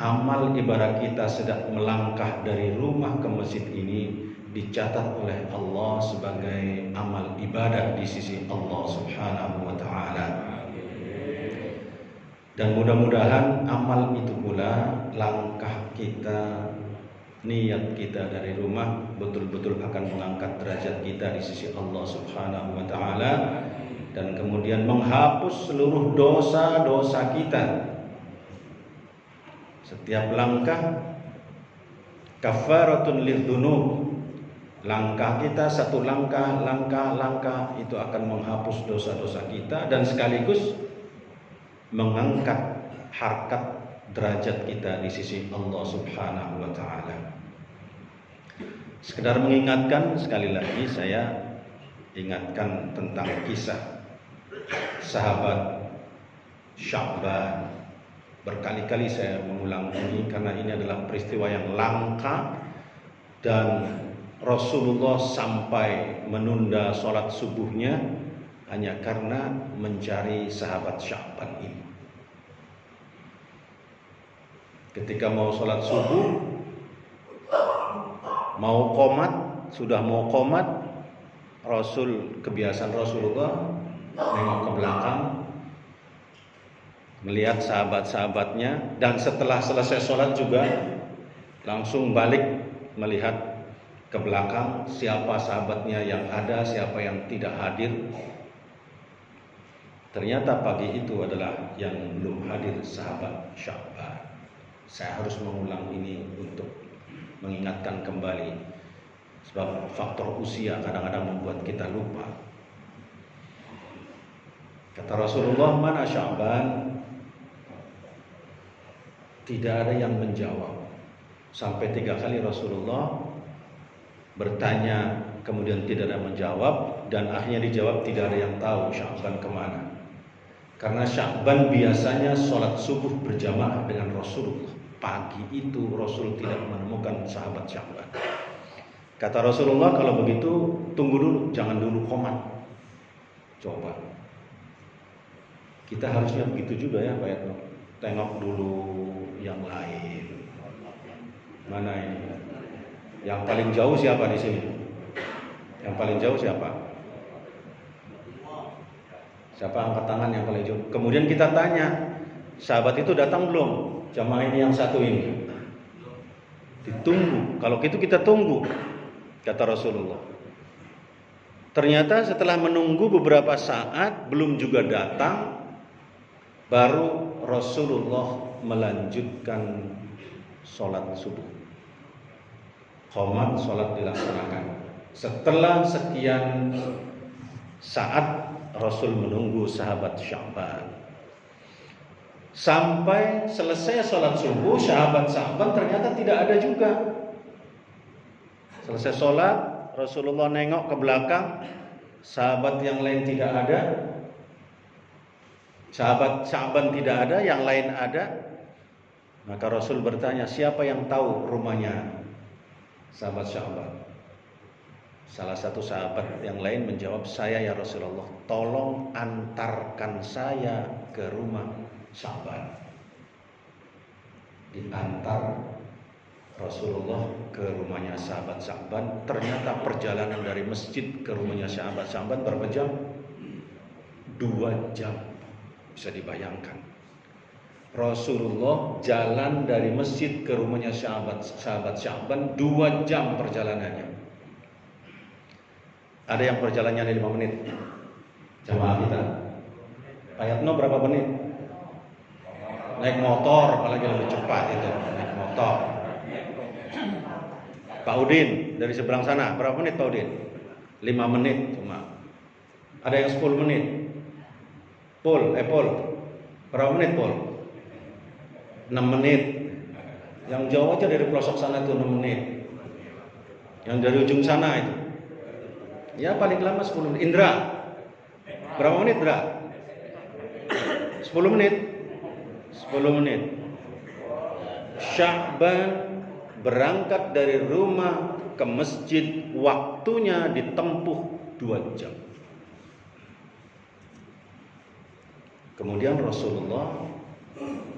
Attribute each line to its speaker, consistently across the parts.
Speaker 1: amal ibadah kita sedang melangkah dari rumah ke masjid ini dicatat oleh Allah sebagai amal ibadah di sisi Allah Subhanahu wa taala. Dan mudah-mudahan amal itu pula langkah kita, niat kita dari rumah betul-betul akan mengangkat derajat kita di sisi Allah Subhanahu wa taala dan kemudian menghapus seluruh dosa-dosa kita. Setiap langkah kafaratun lidzunub. Langkah kita satu langkah itu akan menghapus dosa-dosa kita dan sekaligus mengangkat harkat derajat kita di sisi Allah Subhanahu wa taala. Sekedar mengingatkan, sekali lagi saya ingatkan tentang kisah sahabat Sya'ban. Berkali-kali saya mengulang ini karena ini adalah peristiwa yang langka dan Rasulullah sampai menunda sholat subuhnya hanya karena mencari sahabat Sya'ban ini. Ketika mau sholat subuh, mau qomat, kebiasaan Rasulullah nengok ke belakang, melihat sahabat-sahabatnya, dan setelah selesai sholat juga langsung balik melihat ke belakang siapa sahabatnya yang ada, siapa yang tidak hadir. Ternyata pagi itu adalah yang belum hadir sahabat Sya'ban. Saya harus mengulang ini untuk mengingatkan kembali, sebab faktor usia kadang-kadang membuat kita lupa. Kata Rasulullah, mana Sya'ban? Tidak ada yang menjawab. Sampai 3 kali Rasulullah bertanya, kemudian tidak ada menjawab, dan akhirnya dijawab tidak ada yang tahu Sya'ban kemana. Karena Sya'ban biasanya sholat subuh berjamaah dengan Rasulullah. Pagi itu Rasul tidak menemukan sahabat Sya'ban. Kata Rasulullah, kalau begitu tunggu dulu, jangan dulu qomat. Coba. Kita harusnya begitu juga ya Pak Yatno. Tengok dulu yang lain. Mana ini? Yang paling jauh siapa di sini? Yang paling jauh siapa? Siapa angkat tangan yang paling jauh? Kemudian kita tanya, sahabat itu datang belum? Jamaah ini yang satu ini. Ditunggu. Kalau gitu kita tunggu, kata Rasulullah. Ternyata setelah menunggu beberapa saat belum juga datang, baru Rasulullah melanjutkan sholat subuh. Qomat, sholat dilaksanakan. Setelah sekian saat Rasul menunggu sahabat Sya'ban. Sampai selesai sholat subuh, sahabat-sahabat ternyata tidak ada juga. Selesai sholat, Rasulullah nengok ke belakang, sahabat yang lain tidak ada. Sahabat Sya'ban tidak ada, yang lain ada. Maka Rasul bertanya, siapa yang tahu rumahnya sahabat Sya'ban? Salah satu sahabat yang lain menjawab, saya ya Rasulullah, tolong antarkan saya ke rumah Sya'ban. Diantar Rasulullah ke rumahnya sahabat Sya'ban. Ternyata perjalanan dari masjid ke rumahnya sahabat Sya'ban berapa jam? 2 jam. Bisa dibayangkan. Rasulullah jalan dari masjid ke rumahnya sahabat Sya'ban 2 jam perjalanannya. Ada yang perjalanannya 5 menit. Jamaah kita. Pak Yatno berapa menit? Naik motor apalagi lebih cepat itu, naik motor. Pak Udin dari seberang sana berapa menit Pak Udin? 5 menit cuma. Ada yang 10 menit. Pol, berapa menit Pol? 6 menit. Yang jauh aja dari pelosok sana itu 6 menit. Yang dari ujung sana itu, ya paling lama 10 menit. Indra, berapa menit Indra? 10 menit. 10 menit. Sya'ban berangkat dari rumah ke masjid, waktunya ditempuh 2 jam. Kemudian Rasulullah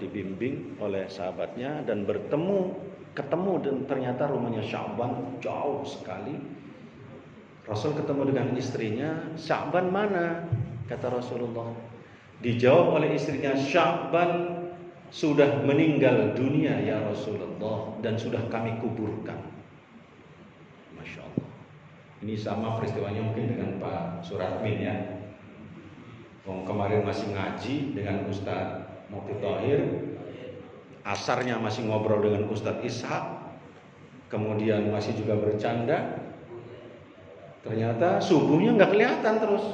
Speaker 1: dibimbing oleh sahabatnya dan ketemu dan ternyata rumahnya Sya'ban jauh sekali. Rasul ketemu dengan istrinya, Sya'ban mana? Kata Rasulullah. Dijawab oleh istrinya, Sya'ban sudah meninggal dunia ya Rasulullah dan sudah kami kuburkan. Masya Allah. Ini sama peristiwanya mungkin dengan Pak Suratmin ya. Kemarin masih ngaji dengan Ustadz Mufti Thahir, asarnya masih ngobrol dengan Ustadz Ishak, kemudian masih juga bercanda. Ternyata subuhnya nggak kelihatan terus.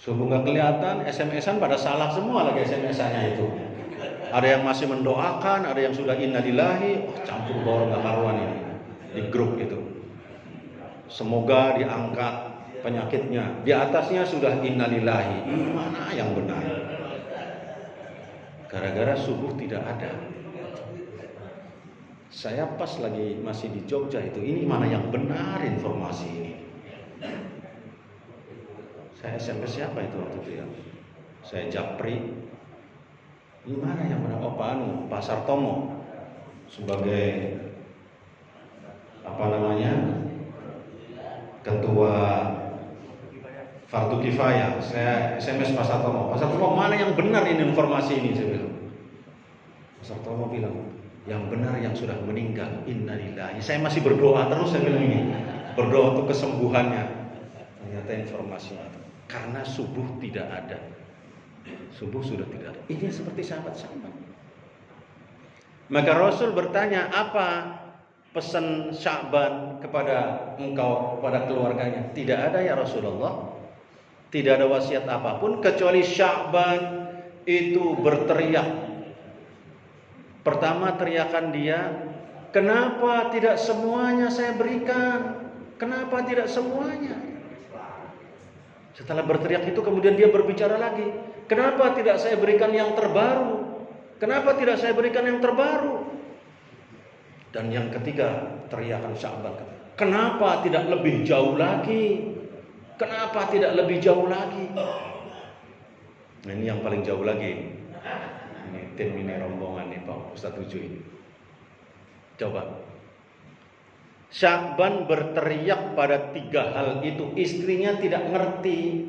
Speaker 1: Subuh nggak kelihatan, SMS-an pada salah semua lagi SMS-annya itu. Ada yang masih mendoakan, ada yang sudah innalillahi, campur baur nggak karuan ini di grup itu. Semoga diangkat penyakitnya. Di atasnya sudah innalillahi. Mana yang benar? Gara-gara subuh tidak ada. Saya pas lagi masih di Jogja itu, ini mana yang benar informasi ini? Saya SMS siapa itu waktu itu ya? Saya japri. Ini mana yang benar? Oh Pak Sartomo sebagai ketua Fardu Kifayah. Saya SMS Pak Sartomo. Pak Sartomo, mana yang benar ini informasi ini? Saya bilang. Pak Sartomo bilang, yang benar yang sudah meninggal. Innalillahi. Saya masih berdoa terus, saya bilang ini. Berdoa untuk kesembuhannya. Ternyata informasinya karena subuh tidak ada. Subuh sudah tidak ada. Ini seperti sahabat-sahabat. Maka Rasul bertanya, apa pesan Sya'ban kepada engkau, kepada keluarganya? Tidak ada ya Rasulullah. Tidak ada wasiat apapun kecuali Sya'ban itu berteriak. Pertama teriakan dia, kenapa tidak semuanya saya berikan? Kenapa tidak semuanya? Setelah berteriak itu kemudian dia berbicara lagi, kenapa tidak saya berikan yang terbaru? Kenapa tidak saya berikan yang terbaru? Dan yang ketiga teriakan Sya'ban, kenapa tidak lebih jauh lagi? Kenapa tidak lebih jauh lagi? Nah, ini yang paling jauh lagi. Ini tim ini rombongan nih Pak Ustadz Uju ini. Coba. Sya'ban berteriak pada 3 hal itu. Istrinya tidak ngerti.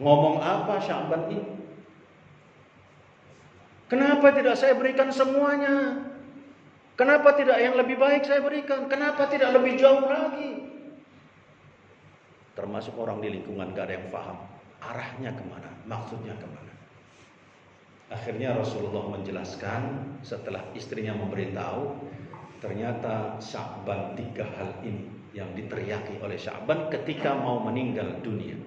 Speaker 1: Ngomong apa Sya'ban ini? Kenapa tidak saya berikan semuanya? Kenapa tidak yang lebih baik saya berikan? Kenapa tidak lebih jauh lagi? Termasuk orang di lingkungan gak ada yang paham arahnya kemana, maksudnya kemana. Akhirnya Rasulullah menjelaskan setelah istrinya memberitahu, ternyata Sya'ban 3 hal ini yang diteriaki oleh Sya'ban ketika mau meninggal dunia.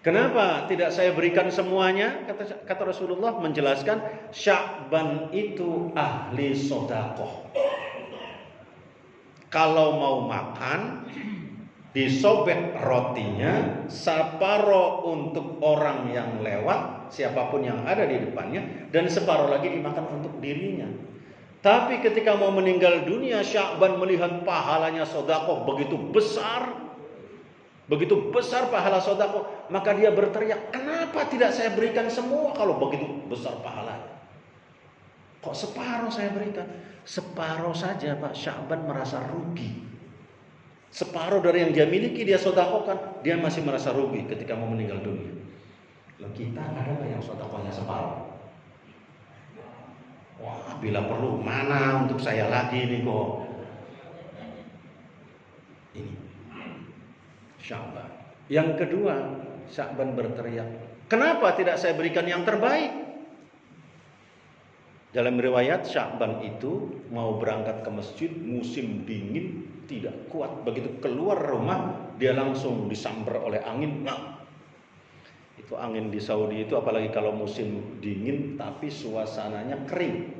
Speaker 1: Kenapa tidak saya berikan semuanya? Kata Rasulullah menjelaskan, Sya'ban itu ahli sedekah. Kalau mau makan, disobek rotinya, separuh untuk orang yang lewat, siapapun yang ada di depannya, dan separuh lagi dimakan untuk dirinya. Tapi ketika mau meninggal dunia, Sya'ban melihat pahalanya sedekah begitu besar pahala sedekah, maka dia berteriak, kenapa tidak saya berikan semua kalau begitu besar pahalanya? Kok separuh saya berikan? Separuh saja Pak, Sya'ban merasa rugi. Separuh dari yang dia miliki dia sedekahkan, dia masih merasa rugi ketika mau meninggal dunia. Loh, kita ada nggak yang sedekahnya separuh? Wah, bila perlu mana untuk saya lagi nih kok. Ini Sya'ban. Yang kedua, Sya'ban berteriak, kenapa tidak saya berikan yang terbaik? Dalam riwayat Sya'ban itu mau berangkat ke masjid musim dingin, tidak kuat. Begitu keluar rumah dia langsung disambar oleh angin. Nah, itu angin di Saudi itu apalagi kalau musim dingin tapi suasananya kering.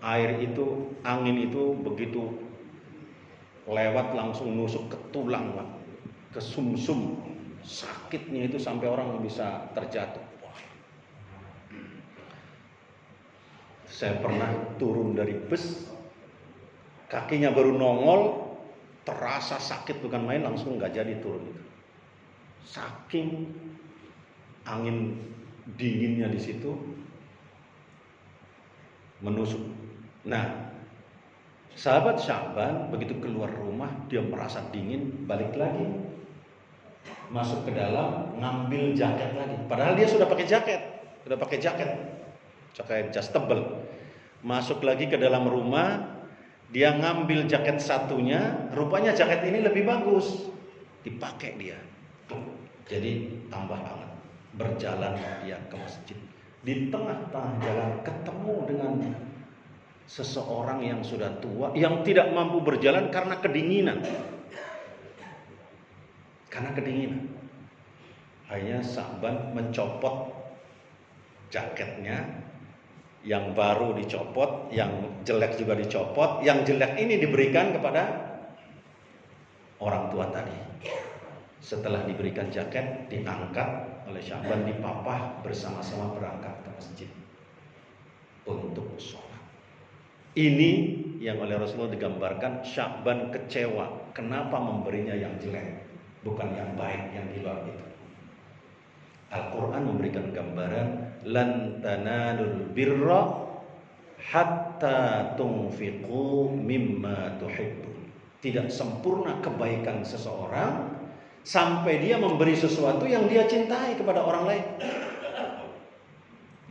Speaker 1: Air itu, angin itu begitu lewat langsung nusuk ke tulang, Pak, ke sumsum. Sakitnya itu sampai orang bisa terjatuh. Saya pernah turun dari bus, kakinya baru nongol, terasa sakit bukan main, langsung nggak jadi turun itu. saking angin dinginnya di situ menusuk. Nah, sahabat Sya'ban begitu keluar rumah dia merasa dingin, balik lagi masuk ke dalam ngambil jaket lagi. Padahal dia sudah pakai jaket jas tebal. Masuk lagi ke dalam rumah, dia ngambil jaket satunya, rupanya jaket ini lebih bagus, dipakai dia. Jadi tambah hangat. Berjalan dia ke masjid. Di tengah-tengah jalan ketemu dengan seseorang yang sudah tua, yang tidak mampu berjalan karena kedinginan. Akhirnya Sya'ban mencopot jaketnya, yang baru dicopot, yang jelek juga dicopot, yang jelek ini diberikan kepada orang tua tadi. Setelah diberikan jaket, diangkat oleh Sya'ban, dipapah, bersama-sama berangkat ke masjid untuk sholat. Ini yang oleh Rasulullah digambarkan Sya'ban kecewa. Kenapa memberinya yang jelek, bukan yang baik yang di luar itu. Al-Quran memberikan gambaran lan tanalul birra hatta tunfiqu mimma tuhibbun. Tidak sempurna kebaikan seseorang sampai dia memberi sesuatu yang dia cintai kepada orang lain.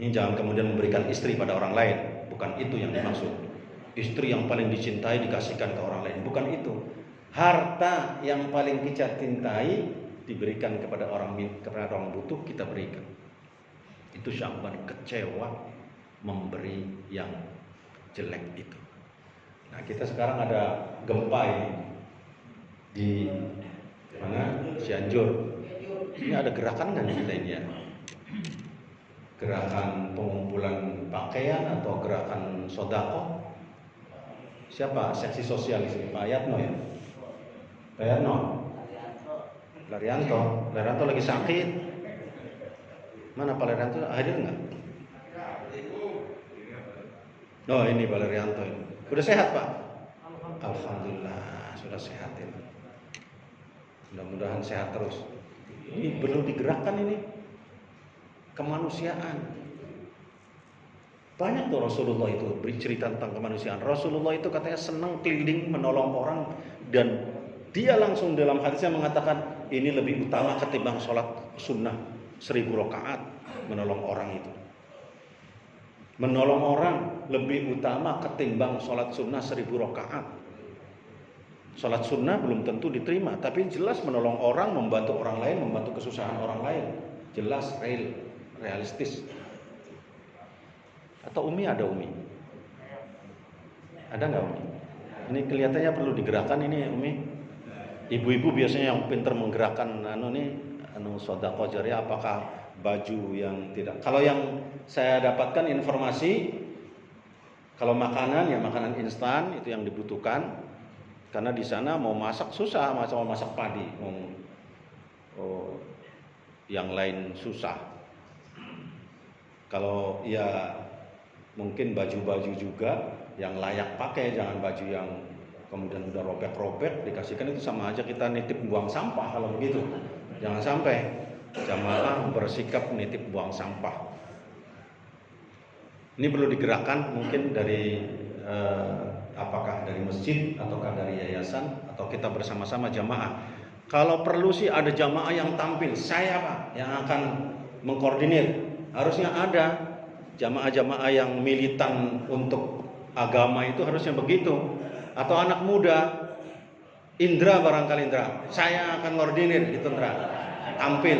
Speaker 1: Ini jangan kemudian memberikan istri pada orang lain, bukan itu yang dimaksud. Istri yang paling dicintai dikasihkan ke orang lain, bukan itu. Harta yang paling kita cintai diberikan kepada orang butuh, kita berikan. Itu Sya'ban kecewa memberi yang jelek itu. Nah, kita sekarang ada gempa ini di mana? Cianjur. Ini ada gerakan nggak kita ini ya? Gerakan pengumpulan pakaian atau gerakan sodako? Siapa seksi sosial di sini? Pak Yatno ya? Pak Yatno? Larianto lagi sakit. Mana Pak Larianto? Hadir nggak? Oh, ini Pak Larianto ini. Sudah sehat Pak? Alhamdulillah sudah sehat ini. Mudah-mudahan sehat terus. Ini perlu digerakkan ini kemanusiaan. Banyak tuh Rasulullah itu bercerita tentang kemanusiaan. Rasulullah itu katanya senang keliling menolong orang, dan dia langsung dalam hadisnya mengatakan ini lebih utama ketimbang sholat sunnah 1000 rakaat. Menolong orang itu, menolong orang lebih utama ketimbang sholat sunnah 1000 rakaat. Sholat sunnah belum tentu diterima, tapi jelas menolong orang, membantu orang lain, membantu kesusahan orang lain, jelas realistis. Atau Umi ada Umi? Ada nggak Umi? Ini kelihatannya perlu digerakkan ini Umi. Ibu-ibu biasanya yang pintar menggerakkan sedekah jariyah. Apakah baju yang tidak? Kalau yang saya dapatkan informasi, kalau makanan ya makanan instan itu yang dibutuhkan, karena di sana mau masak susah, mau masak padi, yang lain susah. Kalau ya mungkin baju-baju juga yang layak pakai, jangan baju yang kemudian udah robek-robek dikasihkan, itu sama aja kita nitip buang sampah kalau begitu. Jangan sampai jamaah bersikap nitip buang sampah. Ini perlu digerakkan mungkin dari apakah dari masjid ataukah dari yayasan atau kita bersama-sama jamaah. Kalau perlu sih ada jamaah yang tampil, saya Pak yang akan mengkoordinir. Harusnya ada jamaah-jamaah yang militan untuk agama, itu harusnya begitu. Atau anak muda, Indra barangkali Indra, saya akan koordinir gitu Indra, tampil.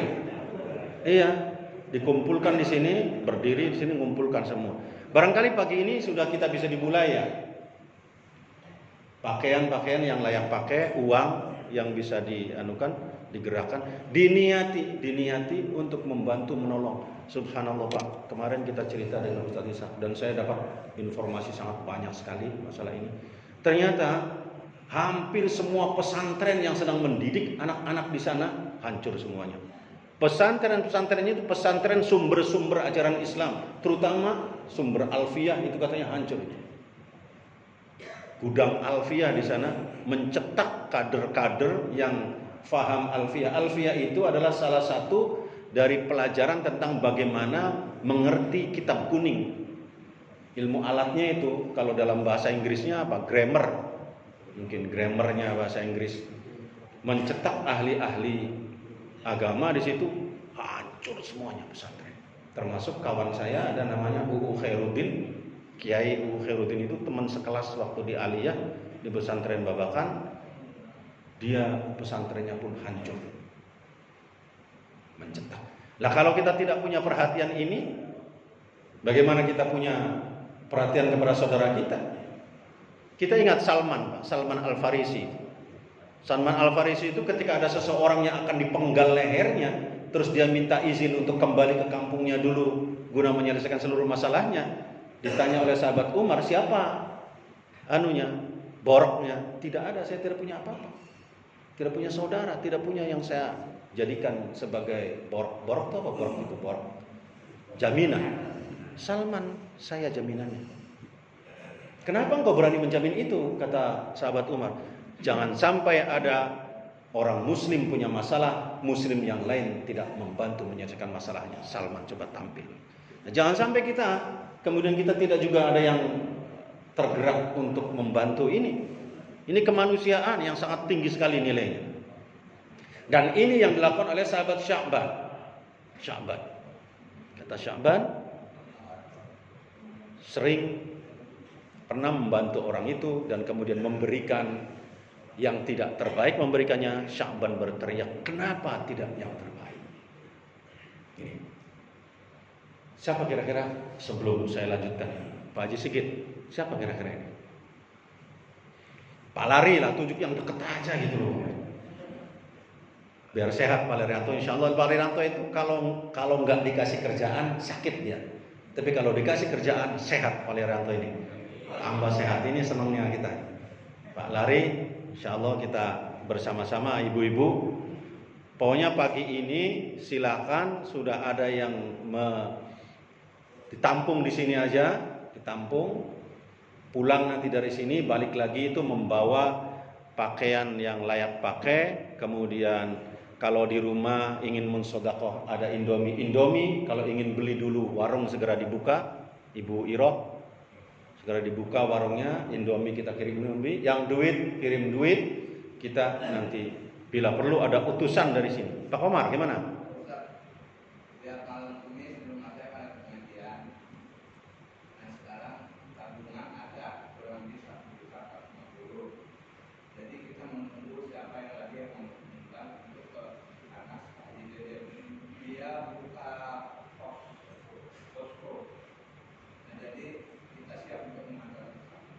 Speaker 1: Iya, dikumpulkan di sini, berdiri di sini, ngumpulkan semua. Barangkali pagi ini sudah kita bisa dimulai ya. Pakaian-pakaian yang layak pakai, uang yang bisa digerakkan, diniati untuk membantu menolong. Subhanallah Pak, kemarin kita cerita dengan Ustaz Isa dan saya dapat informasi sangat banyak sekali masalah ini. Ternyata hampir semua pesantren yang sedang mendidik anak-anak di sana hancur semuanya. Pesantren-pesantren itu pesantren sumber-sumber ajaran Islam, terutama sumber Alfiyah itu katanya hancur. Gudang Alfiyah di sana mencetak kader-kader yang faham alfiyah. Alfiyah itu adalah salah satu dari pelajaran tentang bagaimana mengerti kitab kuning. Ilmu alatnya itu kalau dalam bahasa Inggrisnya apa? Grammar. Mungkin grammarnya bahasa Inggris. Mencetak ahli-ahli agama di situ hancur semuanya pesantren. Termasuk kawan saya ada namanya UU Khairuddin. Kiai UU Khairuddin itu teman sekelas waktu di Aliyah di pesantren Babakan. Dia pesantrennya pun hancur. Mencetak. Lah kalau kita tidak punya perhatian ini, bagaimana kita punya perhatian kepada saudara kita? Kita ingat Salman, Pak, Salman Al-Farisi. Salman Al-Farisi itu ketika ada seseorang yang akan dipenggal lehernya, terus dia minta izin untuk kembali ke kampungnya dulu guna menyelesaikan seluruh masalahnya. Ditanya oleh sahabat Umar, siapa anunya, boroknya? Tidak ada, saya tidak punya apa-apa. Tidak punya saudara, tidak punya yang saya jadikan sebagai borok. Borok itu apa? Borok itu borok. Jaminan. Salman, saya jaminannya. Kenapa engkau berani menjamin itu? Kata sahabat Umar. Jangan sampai ada orang muslim punya masalah, muslim yang lain tidak membantu menyelesaikan masalahnya. Salman coba tampil. Nah, jangan sampai kemudian kita tidak juga ada yang tergerak untuk membantu ini. Ini kemanusiaan yang sangat tinggi sekali nilainya. Dan ini yang dilakukan oleh sahabat Sya'ban. Kata Sya'ban, sering pernah membantu orang itu dan kemudian memberikan yang tidak terbaik, memberikannya. Sya'ban berteriak, kenapa tidak yang terbaik? Ini. Siapa kira-kira sebelum saya lanjutkan? Pak Haji Sigit, siapa kira-kira ini? Pak Lari lah, tunjuk yang deket aja gitu loh. Biar sehat Pak Larianto. Insya Allah Pak Larianto itu kalau nggak dikasih kerjaan sakit dia. Tapi kalau dikasih kerjaan sehat Pak Larianto ini. Tambah sehat, ini senangnya kita. Pak Lari, insya Allah kita bersama-sama ibu-ibu. Pokoknya pagi ini silakan, sudah ada yang ditampung di sini aja, ditampung. Pulang nanti dari sini balik lagi itu membawa pakaian yang layak pakai. Kemudian kalau di rumah ingin mensodakoh ada Indomie. Kalau ingin beli dulu warung segera dibuka. Ibu Iroh segera dibuka warungnya. Indomie kita kirim Indomie. Yang duit kirim duit. Kita nanti bila perlu ada utusan dari sini. Pak Komar gimana?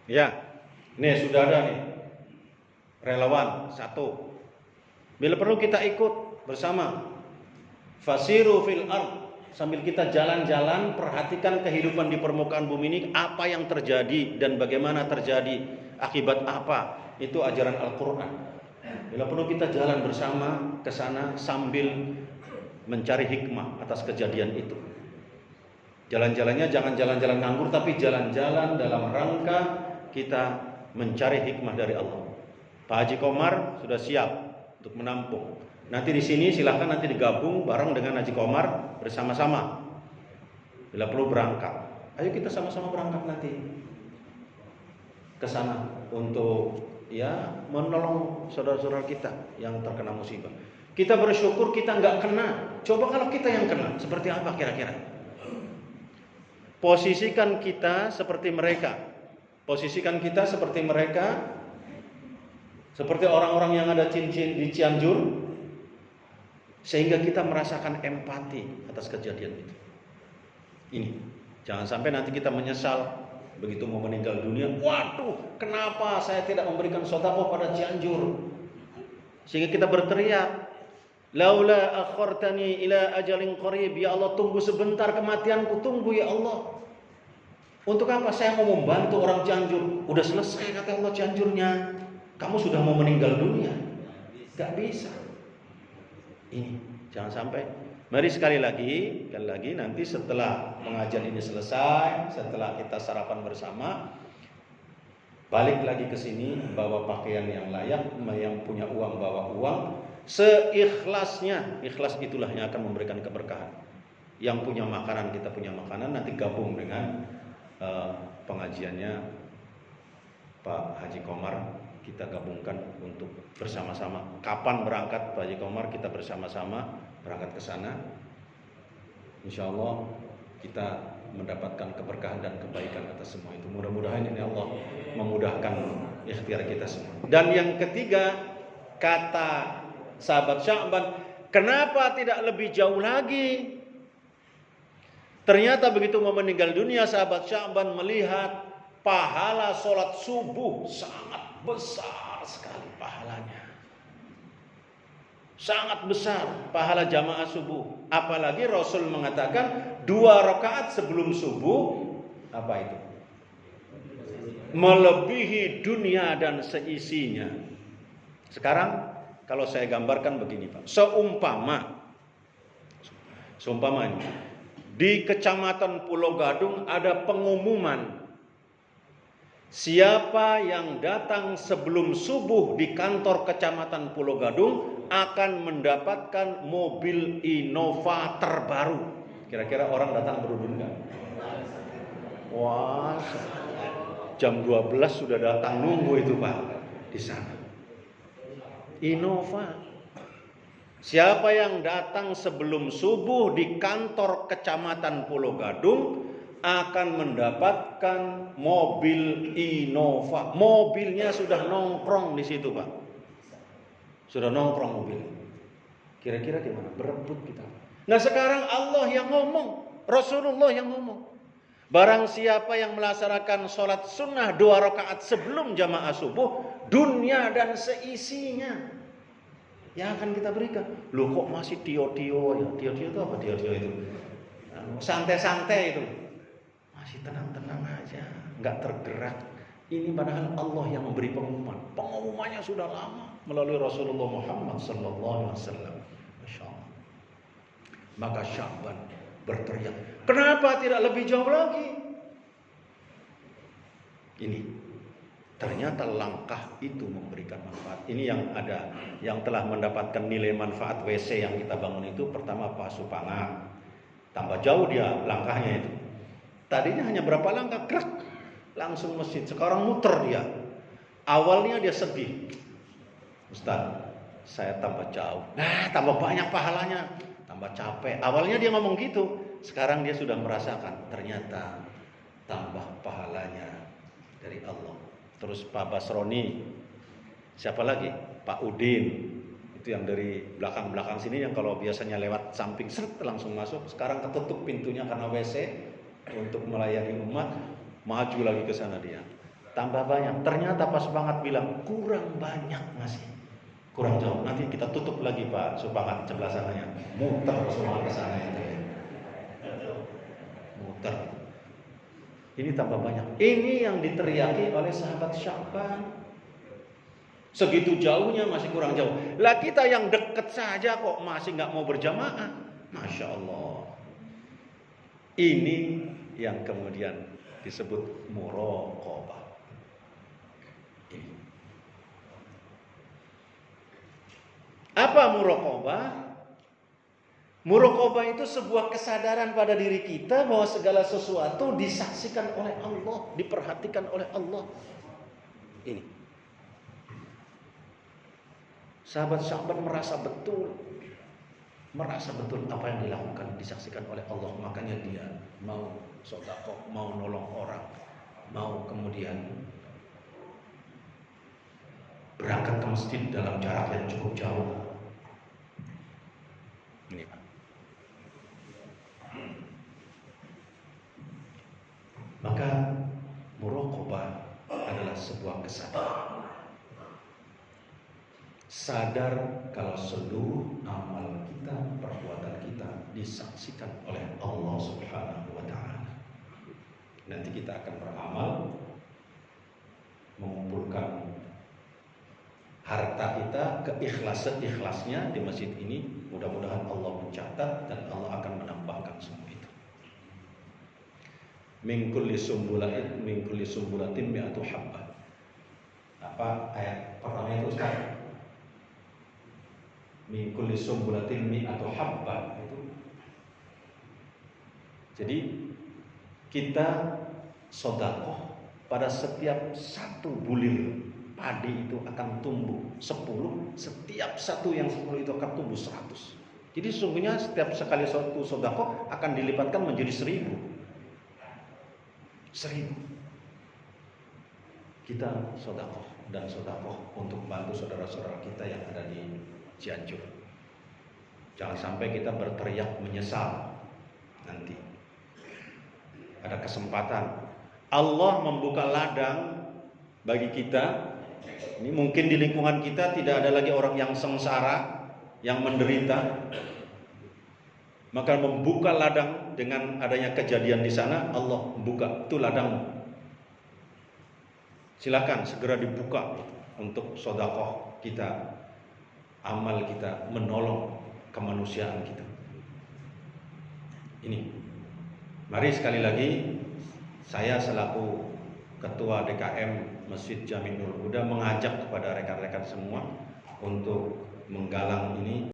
Speaker 1: Ya, ini sudah ada nih relawan satu. Bila perlu kita ikut bersama. Fasiru fil ard, sambil kita jalan-jalan perhatikan kehidupan di permukaan bumi ini, apa yang terjadi dan bagaimana terjadi, akibat apa. Itu ajaran Al-Qur'an. Bila perlu kita jalan bersama ke sana sambil mencari hikmah atas kejadian itu. Jalan-jalannya jangan jalan-jalan nganggur, tapi jalan-jalan dalam rangka kita mencari hikmah dari Allah. Pak Haji Komar sudah siap untuk menampung. Nanti di sini silahkan nanti digabung bareng dengan Haji Komar bersama-sama. Bila perlu berangkat, ayo kita sama-sama berangkat nanti ke sana untuk ya menolong saudara-saudara kita yang terkena musibah. Kita bersyukur kita nggak kena. Coba kalau kita yang kena, seperti apa kira-kira? Posisikan kita seperti mereka. Posisikan kita seperti mereka, seperti orang-orang yang ada cincin di Cianjur, sehingga kita merasakan empati atas kejadian itu. Ini, jangan sampai nanti kita menyesal begitu mau meninggal dunia. Waduh, kenapa saya tidak memberikan sedekah pada Cianjur? Sehingga kita berteriak, laula akhartani ila ajalin qarib, ya Allah tunggu sebentar kematianku, tunggu ya Allah. Untuk apa? Saya mau membantu orang Cianjur. Udah selesai kata Allah Cianjurnya. Kamu sudah mau meninggal dunia. Gak bisa. Ini jangan sampai. Mari sekali lagi nanti setelah pengajian ini selesai, setelah kita sarapan bersama, balik lagi ke sini bawa pakaian yang layak, yang punya uang bawa uang. seikhlasnya. Ikhlas itulah yang akan memberikan keberkahan. Yang punya makanan, kita punya makanan, nanti gabung dengan pengajiannya Pak Haji Komar, kita gabungkan untuk bersama-sama. Kapan berangkat Pak Haji Komar, kita bersama-sama berangkat ke sana. Insya Allah kita mendapatkan keberkahan dan kebaikan atas semua itu. Mudah-mudahan ini Allah memudahkan ikhtiar kita semua. Dan yang ketiga, kata sahabat Sya'ban, kenapa tidak lebih jauh lagi? Ternyata begitu mau meninggal dunia, sahabat Sya'ban melihat pahala sholat subuh sangat besar sekali pahalanya. Sangat besar pahala jamaah subuh. Apalagi Rasul mengatakan 2 rakaat sebelum subuh, apa itu? Melebihi dunia dan seisinya. Sekarang kalau saya gambarkan begini Pak. Seumpama ini, di Kecamatan Pulau Gadung ada pengumuman, siapa yang datang sebelum subuh di kantor Kecamatan Pulau Gadung akan mendapatkan mobil Innova terbaru. Kira-kira orang datang berunding nggak? Wah, jam 12 sudah datang nunggu itu Pak di sana. Innova. Siapa yang datang sebelum subuh di kantor Kecamatan Pulau Gadung akan mendapatkan mobil Innova. Mobilnya sudah nongkrong di situ Pak. Sudah nongkrong mobil. Kira-kira gimana? Berebut kita. Nah sekarang Allah yang ngomong, Rasulullah yang ngomong. Barang siapa yang melaksanakan sholat sunnah 2 rakaat sebelum jamaah subuh, dunia dan seisinya yang akan kita berikan. Loh kok masih tio-tio ya? Tio-tio itu apa? Tio-tio itu santai-santai itu. Masih tenang-tenang aja, nggak tergerak. Ini padahal Allah yang memberi pengumuman. Pengumumannya sudah lama melalui Rasulullah Muhammad sallallahu alaihi wasallam. Masya Allah. Maka Sya'ban berteriak, kenapa tidak lebih jauh lagi? Ini ternyata langkah itu memberikan manfaat. Ini yang ada, yang telah mendapatkan nilai manfaat WC yang kita bangun itu. Pertama Pak Supanga, tambah jauh dia langkahnya itu. Tadinya hanya berapa langkah, krek, langsung masjid. Sekarang muter dia. Awalnya dia sedih, Ustaz, saya tambah jauh. Nah, tambah banyak pahalanya, tambah capek. Awalnya dia ngomong gitu. Sekarang dia sudah merasakan, ternyata tambah pahalanya dari Allah. Terus Pak Basroni, siapa lagi? Pak Udin. Itu yang dari belakang-belakang sini, yang kalau biasanya lewat samping seret langsung masuk. Sekarang ketutup pintunya karena WC untuk melayani umat. Maju lagi ke sana dia. Tambah banyak. Ternyata pas banget bilang kurang banyak masih. Kurang jauh. Nanti kita tutup lagi Pak Supangat sebelah sananya. Muter semua ke sana itu. Muter. Ini tambah banyak. Ini yang diteriaki oleh sahabat Sya'ban. Segitu jauhnya masih kurang jauh. Lah kita yang deket saja kok masih nggak mau berjamaah. Masya Allah. Ini yang kemudian disebut muraqabah. Ini. Apa muraqabah? Muraqabah itu sebuah kesadaran pada diri kita bahwa segala sesuatu disaksikan oleh Allah, diperhatikan oleh Allah. Ini. Sahabat Sya'ban merasa betul apa yang dilakukan disaksikan oleh Allah. Makanya dia mau sedekah, mau nolong orang, mau kemudian berangkat ke masjid dalam jarak yang cukup jauh. Ini Pak. Maka muraqabah adalah sebuah kesadaran. Sadar kalau seluruh amal kita, perbuatan kita disaksikan oleh Allah Subhanahu wa ta'ala. Nanti kita akan beramal, mengumpulkan harta kita keikhlasan-ikhlasnya di masjid ini. Mudah-mudahan Allah mencatat dan Allah akan menambahkan semua itu. Min kulli sumbulatin mi'atu habbah. Apa ayat pertama itu Ustaz? min kulli sumbulatin mi'atu habba itu. Jadi kita sedekah pada setiap satu bulir padi itu akan tumbuh 10, setiap satu yang 10 itu akan tumbuh 100. Jadi sesungguhnya setiap sekali satu sedekah akan dilipatkan menjadi 1000. Kita sedekah dan sedekah untuk bantu saudara-saudara kita yang ada di Cianjur. Jangan sampai kita berteriak menyesal nanti. Ada kesempatan Allah membuka ladang bagi kita. Ini mungkin di lingkungan kita tidak ada lagi orang yang sengsara, yang menderita. Maka membuka ladang dengan adanya kejadian di sana, Allah membuka itu ladang. Silakan segera dibuka untuk sedekah kita, amal kita, menolong kemanusiaan kita. Ini. Mari sekali lagi saya selaku Ketua DKM Masjid Jami Nurul Huda mengajak kepada rekan-rekan semua untuk menggalang ini.